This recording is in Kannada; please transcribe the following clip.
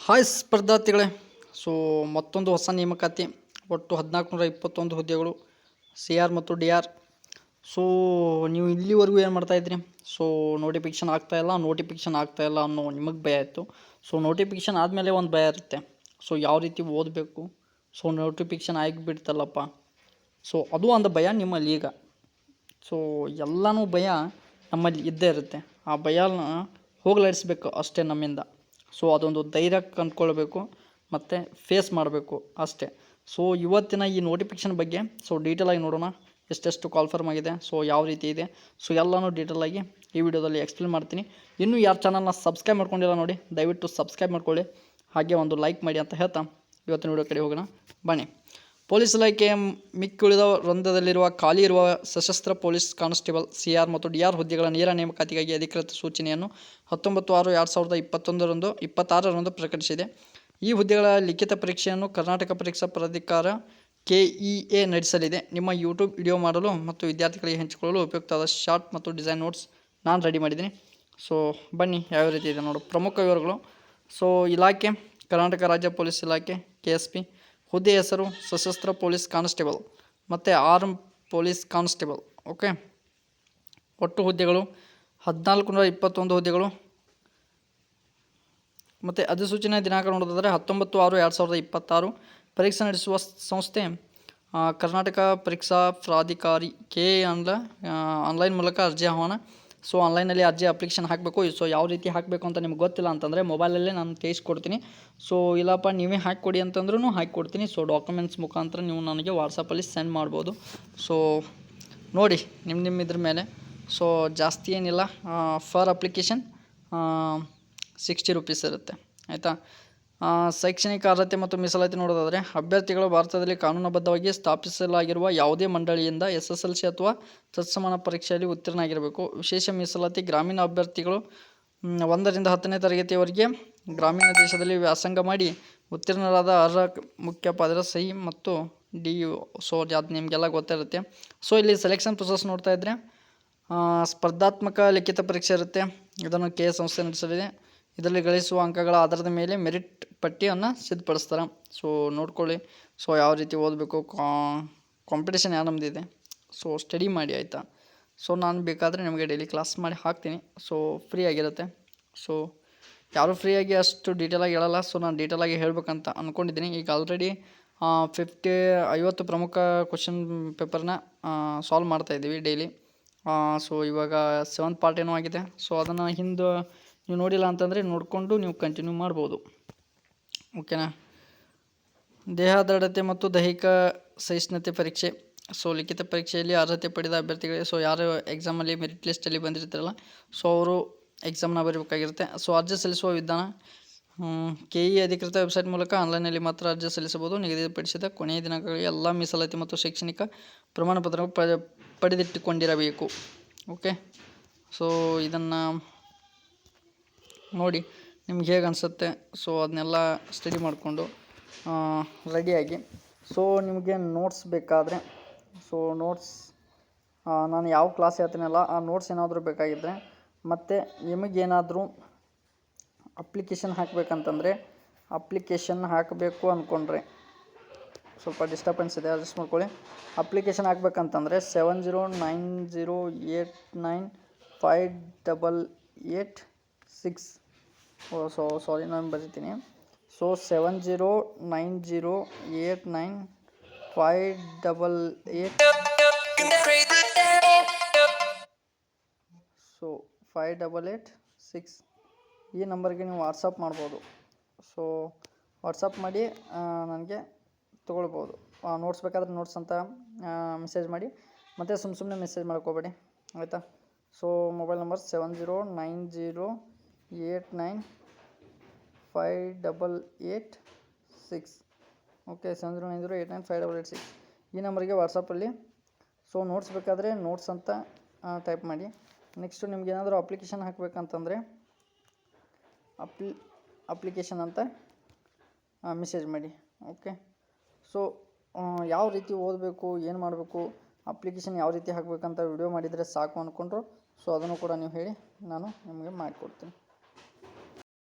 ಹಾಯ್ ಸ್ಪರ್ಧಾರ್ಥಿಗಳೇ, ಸೊ ಮತ್ತೊಂದು ಹೊಸ ನೇಮಕಾತಿ. ಒಟ್ಟು 1421 ಹುದ್ದೆಗಳು ಸಿ ಆರ್ ಮತ್ತು ಡಿ ಆರ್. ಸೊ ನೀವು ಇಲ್ಲಿವರೆಗೂ ಏನು ಮಾಡ್ತಾಯಿದ್ರಿ? ಸೊ ನೋಟಿಫಿಕೇಷನ್ ಆಗ್ತಾಯಿಲ್ಲ ಅನ್ನೋ ನಿಮಗೆ ಭಯ ಇತ್ತು. ಸೊ ನೋಟಿಫಿಕೇಷನ್ ಆದಮೇಲೆ ಒಂದು ಭಯ ಇರುತ್ತೆ. ಸೊ ಯಾವ ರೀತಿ ಓದಬೇಕು, ಸೊ ನೋಟಿಫಿಕೇಷನ್ ಆಗಿಬಿಡ್ತಲ್ಲಪ್ಪ, ಸೊ ಅದು ಒಂದು ಭಯ ನಿಮ್ಮಲ್ಲಿ ಈಗ. ಸೊ ಎಲ್ಲನೂ ಭಯ ನಮ್ಮಲ್ಲಿ ಇದ್ದೇ ಇರುತ್ತೆ. ಆ ಭಯನ ಹೋಗಲಾಡಿಸ್ಬೇಕು ಅಷ್ಟೇ ನಮ್ಮಿಂದ. ಸೊ ಅದೊಂದು ಧೈರ್ಯ ಕಂಡುಕೊಳ್ಬೇಕು ಮತ್ತು ಫೇಸ್ ಮಾಡಬೇಕು ಅಷ್ಟೇ. ಸೊ ಇವತ್ತಿನ ಈ ನೋಟಿಫಿಕೇಷನ್ ಬಗ್ಗೆ ಸೊ ಡೀಟೇಲಾಗಿ ನೋಡೋಣ. ಎಷ್ಟೆಷ್ಟು ಕಾಲ್ಫರ್ಮ್ ಆಗಿದೆ, ಸೊ ಯಾವ ರೀತಿ ಇದೆ, ಸೊ ಎಲ್ಲನೂ ಡೀಟೇಲಾಗಿ ಈ ವಿಡಿಯೋದಲ್ಲಿ ಎಕ್ಸ್ಪ್ಲೇನ್ ಮಾಡ್ತೀನಿ. ಇನ್ನೂ ಯಾರು ಚಾನಲ್ನ ಸಬ್ಸ್ಕ್ರೈಬ್ ಮಾಡ್ಕೊಂಡಿಲ್ಲ ನೋಡಿ, ದಯವಿಟ್ಟು ಸಬ್ಸ್ಕ್ರೈಬ್ ಮಾಡ್ಕೊಳ್ಳಿ, ಹಾಗೆ ಒಂದು ಲೈಕ್ ಮಾಡಿ ಅಂತ ಹೇಳ್ತಾ ಇವತ್ತಿನ ವಿಡಿಯೋ ಕಡೆ ಹೋಗೋಣ ಬನ್ನಿ. ಪೊಲೀಸ್ ಇಲಾಖೆಯ ಮಿಕ್ಕುಳಿದ ವೃಂದದಲ್ಲಿರುವ ಖಾಲಿ ಇರುವ ಸಶಸ್ತ್ರ ಪೊಲೀಸ್ ಕಾನ್ಸ್ಟೇಬಲ್ ಸಿ ಆರ್ ಮತ್ತು ಡಿ ಆರ್ ಹುದ್ದೆಗಳ ನೇರ ನೇಮಕಾತಿಗಾಗಿ ಅಧಿಕೃತ ಸೂಚನೆಯನ್ನು 19/6/2026ರಂದು ಪ್ರಕಟಿಸಿದೆ. ಈ ಹುದ್ದೆಗಳ ಲಿಖಿತ ಪರೀಕ್ಷೆಯನ್ನು ಕರ್ನಾಟಕ ಪರೀಕ್ಷಾ ಪ್ರಾಧಿಕಾರ KEA ನಡೆಸಲಿದೆ. ನಿಮ್ಮ ಯೂಟ್ಯೂಬ್ ವಿಡಿಯೋ ಮಾಡಲು ಮತ್ತು ವಿದ್ಯಾರ್ಥಿಗಳಿಗೆ ಹಂಚಿಕೊಳ್ಳಲು ಉಪಯುಕ್ತವಾದ ಶಾರ್ಟ್ ಮತ್ತು ಡಿಸೈನ್ ನೋಟ್ಸ್ ನಾನು ರೆಡಿ ಮಾಡಿದ್ದೀನಿ. ಸೊ ಬನ್ನಿ ಯಾವ ರೀತಿ ಇದೆ ನೋಡು. ಪ್ರಮುಖ ವಿವರಗಳು. ಸೊ ಇಲಾಖೆ ಕರ್ನಾಟಕ ರಾಜ್ಯ ಪೊಲೀಸ್ ಇಲಾಖೆ KSP. ಹುದ್ದೆ ಹೆಸರು ಸಶಸ್ತ್ರ ಪೊಲೀಸ್ ಕಾನ್ಸ್ಟೇಬಲ್ ಮತ್ತು ಆರ್ಮ್ ಪೊಲೀಸ್ ಕಾನ್ಸ್ಟೇಬಲ್. ಓಕೆ, ಒಟ್ಟು ಹುದ್ದೆಗಳು 1421 ಹುದ್ದೆಗಳು. ಮತ್ತು ಅಧಿಸೂಚನೆ ದಿನಾಂಕ ನೋಡೋದಾದರೆ 19/6/2026. ಪರೀಕ್ಷೆ ನಡೆಸುವ ಸಂಸ್ಥೆ ಕರ್ನಾಟಕ ಪರೀಕ್ಷಾ ಪ್ರಾಧಿಕಾರಿ KEA. ಆನ್ಲೈನ್ ಮೂಲಕ ಅರ್ಜಿ ಆಹ್ವಾನ. ಸೊ ಆನ್ಲೈನಲ್ಲಿ ಅರ್ಜಿ ಅಪ್ಲಿಕೇಶನ್ ಹಾಕಬೇಕು. ಸೊ ಯಾವ ರೀತಿ ಹಾಕಬೇಕು ಅಂತ ನಿಮ್ಗೆ ಗೊತ್ತಿಲ್ಲ ಅಂತಂದರೆ ಮೊಬೈಲಲ್ಲೇ ನಾನು ತಿಳಿಸ್ಕೊಡ್ತೀನಿ. ಸೊ ಇಲ್ಲಪ್ಪ ನೀವೇ ಹಾಕಿಕೊಡಿ ಅಂತಂದ್ರೂ ಹಾಕಿಕೊಡ್ತೀನಿ. ಸೊ ಡಾಕ್ಯುಮೆಂಟ್ಸ್ ಮುಖಾಂತರ ನೀವು ನನಗೆ ವಾಟ್ಸಪ್ಪಲ್ಲಿ ಸೆಂಡ್ ಮಾಡ್ಬೋದು. ಸೊ ನೋಡಿ ನಿಮ್ಮ ಇದ್ರ ಮೇಲೆ. ಸೊ ಜಾಸ್ತಿ ಏನಿಲ್ಲ. ಫರ್ ಅಪ್ಲಿಕೇಶನ್ 60 ರೂಪೀಸ್ ಇರುತ್ತೆ, ಆಯಿತಾ. ಶೈಕ್ಷಣಿಕ ಅರ್ಹತೆ ಮತ್ತು ಮೀಸಲಾತಿ ನೋಡೋದಾದರೆ ಅಭ್ಯರ್ಥಿಗಳು ಭಾರತದಲ್ಲಿ ಕಾನೂನುಬದ್ಧವಾಗಿ ಸ್ಥಾಪಿಸಲಾಗಿರುವ ಯಾವುದೇ ಮಂಡಳಿಯಿಂದ SSLC ಅಥವಾ ತತ್ಸಮಾನ ಪರೀಕ್ಷೆಯಲ್ಲಿ ಉತ್ತೀರ್ಣರಾಗಿರಬೇಕು. ವಿಶೇಷ ಮೀಸಲಾತಿ ಗ್ರಾಮೀಣ ಅಭ್ಯರ್ಥಿಗಳು 1ರಿಂದ 10ನೇ ತರಗತಿಯವರೆಗೆ ಗ್ರಾಮೀಣ ದೇಶದಲ್ಲಿ ವ್ಯಾಸಂಗ ಮಾಡಿ ಉತ್ತೀರ್ಣರಾದ ಅರ್ಹ ಮುಖ್ಯೋಪಾಧ್ಯಾಯರ ಸಹಿ ಮತ್ತು DO. ಸೊ ಅದು ನಿಮಗೆಲ್ಲ ಗೊತ್ತಿರುತ್ತೆ. ಸೊ ಇಲ್ಲಿ ಸೆಲೆಕ್ಷನ್ ಪ್ರೊಸೆಸ್ ನೋಡ್ತಾ ಇದ್ದರೆ ಸ್ಪರ್ಧಾತ್ಮಕ ಲಿಖಿತ ಪರೀಕ್ಷೆ ಇರುತ್ತೆ. ಇದನ್ನು KEA ಸಂಸ್ಥೆ ನಡೆಸಲಿದೆ. ಇದರಲ್ಲಿ ಗಳಿಸುವ ಅಂಕಗಳ ಆಧಾರದ ಮೇಲೆ ಮೆರಿಟ್ ಪಟ್ಟಿಯನ್ನು ಸಿದ್ಧಪಡಿಸ್ತಾರೆ. ಸೊ ನೋಡ್ಕೊಳ್ಳಿ. ಸೊ ಯಾವ ರೀತಿ ಓದಬೇಕು, ಕಾಂಪಿಟೇಷನ್ ಯಾವ ನಮ್ಮದಿದೆ, ಸೊ ಸ್ಟಡಿ ಮಾಡಿ, ಆಯಿತಾ. ಸೊ ನಾನು ಬೇಕಾದರೆ ನಿಮಗೆ ಡೈಲಿ ಕ್ಲಾಸ್ ಮಾಡಿ ಹಾಕ್ತೀನಿ. ಸೊ ಫ್ರೀ ಆಗಿರುತ್ತೆ. ಸೊ ಯಾರೂ ಫ್ರೀಯಾಗಿ ಅಷ್ಟು ಡೀಟೇಲಾಗಿ ಹೇಳಲ್ಲ. ಸೊ ನಾನು ಡೀಟೇಲಾಗಿ ಹೇಳಬೇಕಂತ ಅಂದ್ಕೊಂಡಿದ್ದೀನಿ. ಈಗ ಆಲ್ರೆಡಿ 50 ಪ್ರಮುಖ ಕ್ವಶನ್ ಪೇಪರ್ನ ಸಾಲ್ವ್ ಮಾಡ್ತಾಯಿದ್ದೀವಿ ಡೈಲಿ. ಸೊ ಇವಾಗ 7th ಪಾರ್ಟ್ ಏನೋ ಆಗಿದೆ. ಸೊ ಅದನ್ನು ಹಿಂದೆ ನೀವು ನೋಡಿಲ್ಲ ಅಂತಂದರೆ ನೋಡಿಕೊಂಡು ನೀವು ಕಂಟಿನ್ಯೂ ಮಾಡ್ಬೋದು, ಓಕೆನಾ. ದೇಹ ದೃಢತೆ ಮತ್ತು ದೈಹಿಕ ಸಹಿಷ್ಣುತೆ ಪರೀಕ್ಷೆ. ಸೊ ಲಿಖಿತ ಪರೀಕ್ಷೆಯಲ್ಲಿ ಅರ್ಹತೆ ಪಡೆದ ಅಭ್ಯರ್ಥಿಗಳಿಗೆ, ಸೊ ಯಾರು ಎಕ್ಸಾಮಲ್ಲಿ ಮೆರಿಟ್ ಲಿಸ್ಟಲ್ಲಿ ಬಂದಿರ್ತಾರಲ್ಲ, ಸೊ ಅವರು ಎಕ್ಸಾಮ್ನ ಬರೀಬೇಕಾಗಿರುತ್ತೆ. ಸೊ ಅರ್ಜಿ ಸಲ್ಲಿಸುವ ವಿಧಾನ KEA ಅಧಿಕೃತ ವೆಬ್ಸೈಟ್ ಮೂಲಕ ಆನ್ಲೈನಲ್ಲಿ ಮಾತ್ರ ಅರ್ಜಿ ಸಲ್ಲಿಸಬಹುದು. ನಿಗದಿಪಡಿಸಿದ ಕೊನೆಯ ದಿನಾಂಕಗಳಿಗೆ ಎಲ್ಲ ಮೀಸಲಾತಿ ಮತ್ತು ಶೈಕ್ಷಣಿಕ ಪ್ರಮಾಣ ಪತ್ರಗಳು ಪಡೆದಿಟ್ಟುಕೊಂಡಿರಬೇಕು. ಓಕೆ, ಸೊ ಇದನ್ನು ನೋಡಿ ನಿಮ್ಗೆ ಹೇಗೆ ಅನಿಸುತ್ತೆ. ಸೊ ಅದನ್ನೆಲ್ಲ ಸ್ಟಡಿ ಮಾಡಿಕೊಂಡು ರೆಡಿಯಾಗಿ. ಸೊ ನಿಮಗೆ ನೋಟ್ಸ್ ಬೇಕಾದರೆ, ಸೊ ನೋಟ್ಸ್ ನಾನು ಯಾವ ಕ್ಲಾಸ್ ಹೇಳ್ತೀನಲ್ಲ ಆ ನೋಟ್ಸ್ ಏನಾದರೂ ಬೇಕಾಗಿದ್ದರೆ, ಮತ್ತು ನಿಮಗೇನಾದರೂ ಅಪ್ಲಿಕೇಶನ್ ಹಾಕಬೇಕಂತಂದರೆ, ಅಪ್ಲಿಕೇಶನ್ ಹಾಕಬೇಕು ಅಂದ್ಕೊಂಡ್ರೆ ಸ್ವಲ್ಪ ಡಿಸ್ಟರ್ಬೆನ್ಸ್ ಇದೆ, ಅಡ್ಜಸ್ಟ್ ಮಾಡ್ಕೊಳ್ಳಿ. ಅಪ್ಲಿಕೇಶನ್ ಹಾಕಬೇಕಂತಂದರೆ 7090895886. ಸೊ ಸಾರಿ, ನಾನು ಬರೀತೀನಿ. ಸೊ 7090895886. ಸೊ 5886 ಈ ನಂಬರ್ಗೆ ನೀವು ವಾಟ್ಸಪ್ ಮಾಡ್ಬೋದು. ಸೊ ವಾಟ್ಸಪ್ ಮಾಡಿ ನನಗೆ ತೊಗೊಳ್ಬೋದು. ನೋಟ್ಸ್ ಬೇಕಾದರೆ ನೋಟ್ಸ್ ಅಂತ ಮೆಸೇಜ್ ಮಾಡಿ, ಮತ್ತು ಸುಮ್ಮನೆ ಮೆಸೇಜ್ ಮಾಡ್ಕೋಬೇಡಿ, ಆಯಿತಾ. So mobile number 7090895886. ಓಕೆ, 7090895886 ಈ ನಂಬರ್ಗೆ ವಾಟ್ಸಪ್ಪಲ್ಲಿ. ಸೊ ನೋಟ್ಸ್ ಬೇಕಾದರೆ ನೋಟ್ಸ್ ಅಂತ ಟೈಪ್ ಮಾಡಿ. ನೆಕ್ಸ್ಟು ನಿಮ್ಗೇನಾದರೂ ಅಪ್ಲಿಕೇಶನ್ ಹಾಕಬೇಕಂತಂದರೆ ಅಪ್ಲಿಕೇಶನ್ ಅಂತ ಮೆಸೇಜ್ ಮಾಡಿ. ಓಕೆ, ಸೊ ಯಾವ ರೀತಿ ಓದಬೇಕು, ಏನು ಮಾಡಬೇಕು, ಅಪ್ಲಿಕೇಶನ್ ಯಾವ ರೀತಿ ಹಾಕಬೇಕಂತ ವಿಡಿಯೋ ಮಾಡಿದರೆ ಸಾಕು ಅಂದ್ಕೊಂಡ್ರು. ಸೊ ಅದನ್ನು ಕೂಡ ನೀವು ಹೇಳಿ, ನಾನು ನಿಮಗೆ ಮಾಡಿಕೊಡ್ತೀನಿ.